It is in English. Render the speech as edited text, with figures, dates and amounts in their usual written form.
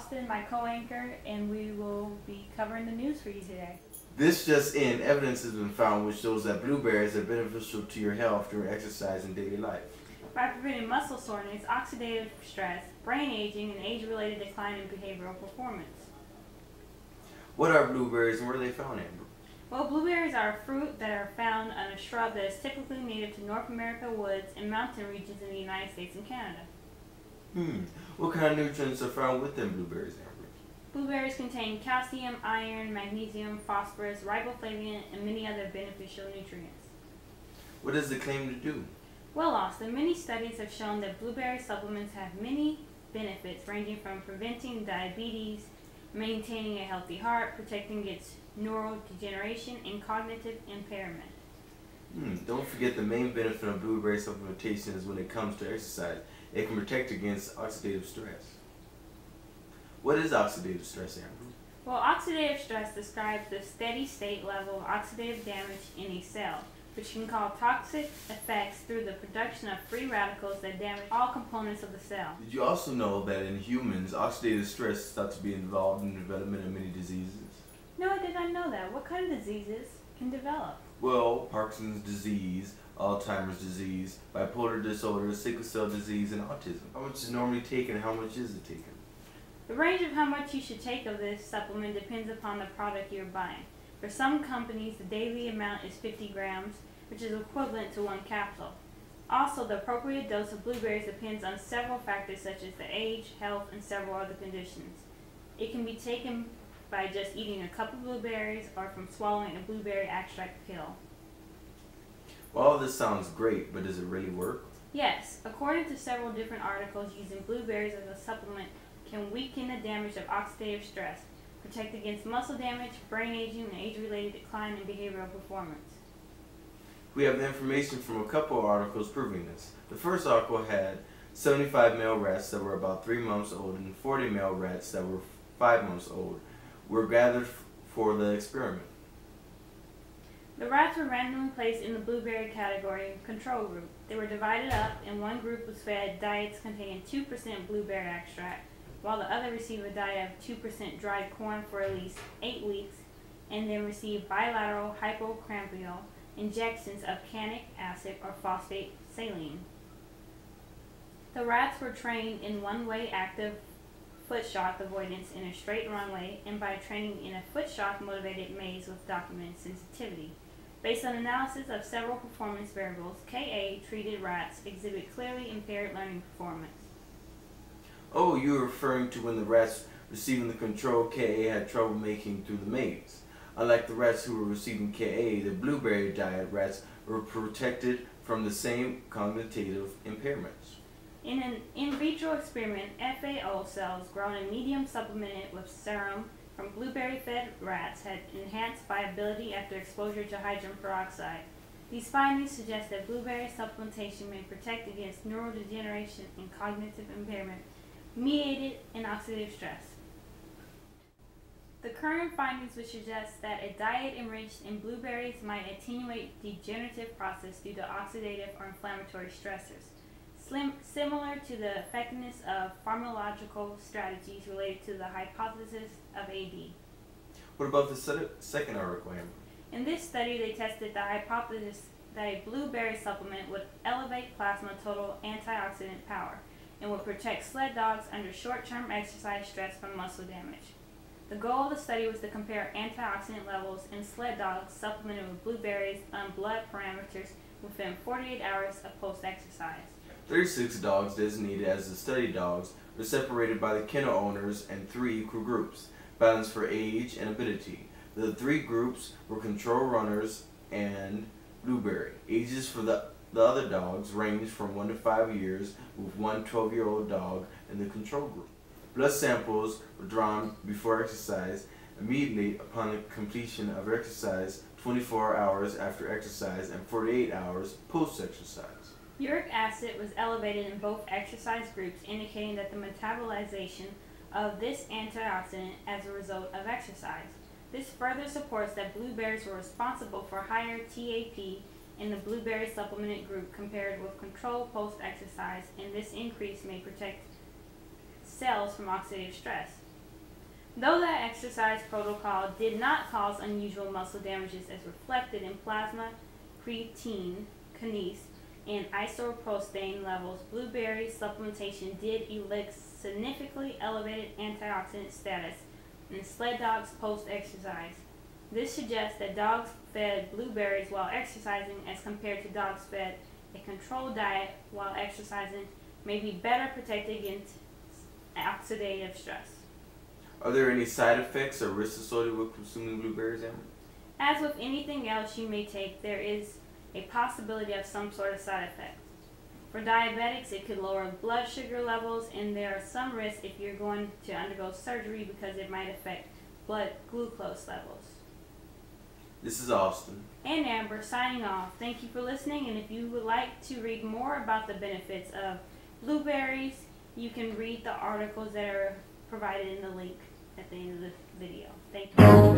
Austin, my co-anchor, and we will be covering the news for you today. This just in, evidence has been found which shows that blueberries are beneficial to your health during exercise and daily life. By preventing muscle soreness, oxidative stress, brain aging, and age-related decline in behavioral performance. What are blueberries and where are they found, Amber? Well, blueberries are a fruit that are found on a shrub that is typically native to North America woods and mountain regions in the United States and Canada. What kind of nutrients are found within blueberries, Amber? Blueberries contain calcium, iron, magnesium, phosphorus, riboflavin, and many other beneficial nutrients. What does it claim to do? Well, Austin, many studies have shown that blueberry supplements have many benefits ranging from preventing diabetes, maintaining a healthy heart, protecting against neurodegeneration, and cognitive impairment. Don't forget the main benefit of blueberry supplementation is when it comes to exercise. It can protect against oxidative stress. What is oxidative stress, Amber? Well, oxidative stress describes the steady state level of oxidative damage in a cell, which can cause toxic effects through the production of free radicals that damage all components of the cell. Did you also know that in humans, oxidative stress is thought to be involved in the development of many diseases? No, I did not know that. What kind of diseases can develop? Well, Parkinson's disease, Alzheimer's disease, bipolar disorder, sickle cell disease, and autism. How much is normally taken and how much is it taken? The range of how much you should take of this supplement depends upon the product you're buying. For some companies, the daily amount is 50 grams, which is equivalent to 1 capsule. Also, the appropriate dose of blueberries depends on several factors such as the age, health, and several other conditions. It can be taken by just eating a cup of blueberries or from swallowing a blueberry extract pill. Well, all this sounds great, but does it really work? Yes, according to several different articles, using blueberries as a supplement can weaken the damage of oxidative stress, protect against muscle damage, brain aging, and age-related decline in behavioral performance. We have the information from a couple of articles proving this. The first article had 75 male rats that were about 3 months old and 40 male rats that were 5 months old were gathered for the experiment. The rats were randomly placed in the blueberry category control group. They were divided up, and one group was fed diets containing 2% blueberry extract, while the other received a diet of 2% dried corn for at least 8 weeks, and then received bilateral hypocampial injections of canic acid or phosphate saline. The rats were trained in one-way active foot shock avoidance in a straight runway and by training in a foot shock motivated maze with documented sensitivity. Based on analysis of several performance variables, KA treated rats exhibit clearly impaired learning performance. Oh, you're referring to when the rats receiving the control KA had trouble making through the maze. Unlike the rats who were receiving KA, the blueberry diet rats were protected from the same cognitive impairments. In an in vitro experiment, FAO cells grown in medium supplemented with serum from blueberry-fed rats had enhanced viability after exposure to hydrogen peroxide. These findings suggest that blueberry supplementation may protect against neurodegeneration and cognitive impairment mediated in oxidative stress. The current findings would suggest that a diet enriched in blueberries might attenuate degenerative process due to oxidative or inflammatory stressors, similar to the effectiveness of pharmacological strategies related to the hypothesis of AD. What about the second article, Amber? In this study, they tested the hypothesis that a blueberry supplement would elevate plasma total antioxidant power and would protect sled dogs under short-term exercise stress from muscle damage. The goal of the study was to compare antioxidant levels in sled dogs supplemented with blueberries on blood parameters within 48 hours of post-exercise. 36 dogs designated as the study dogs were separated by the kennel owners in 3 equal groups, balanced for age and ability. The 3 groups were control runners and blueberry. Ages for the other dogs ranged from 1 to 5 years, with one 12-year-old dog in the control group. Blood samples were drawn before exercise, immediately upon the completion of exercise, 24 hours after exercise, and 48 hours post-exercise. Uric acid was elevated in both exercise groups, indicating that the metabolization of this antioxidant as a result of exercise. This further supports that blueberries were responsible for higher TAP in the blueberry supplemented group compared with control post-exercise, and this increase may protect cells from oxidative stress. Though that exercise protocol did not cause unusual muscle damages as reflected in plasma creatine, kinase, and isoprostane levels, blueberry supplementation did elicit significantly elevated antioxidant status in sled dogs post-exercise. This suggests that dogs fed blueberries while exercising as compared to dogs fed a controlled diet while exercising may be better protected against oxidative stress. Are there any side effects or risks associated with consuming blueberries, Amber? As with anything else you may take, there is a possibility of some sort of side effect. For diabetics, it could lower blood sugar levels, and there are some risks if you're going to undergo surgery because it might affect blood glucose levels. This is Austin. And Amber signing off. Thank you for listening, and if you would like to read more about the benefits of blueberries, you can read the articles that are provided in the link at the end of the video. Thank you.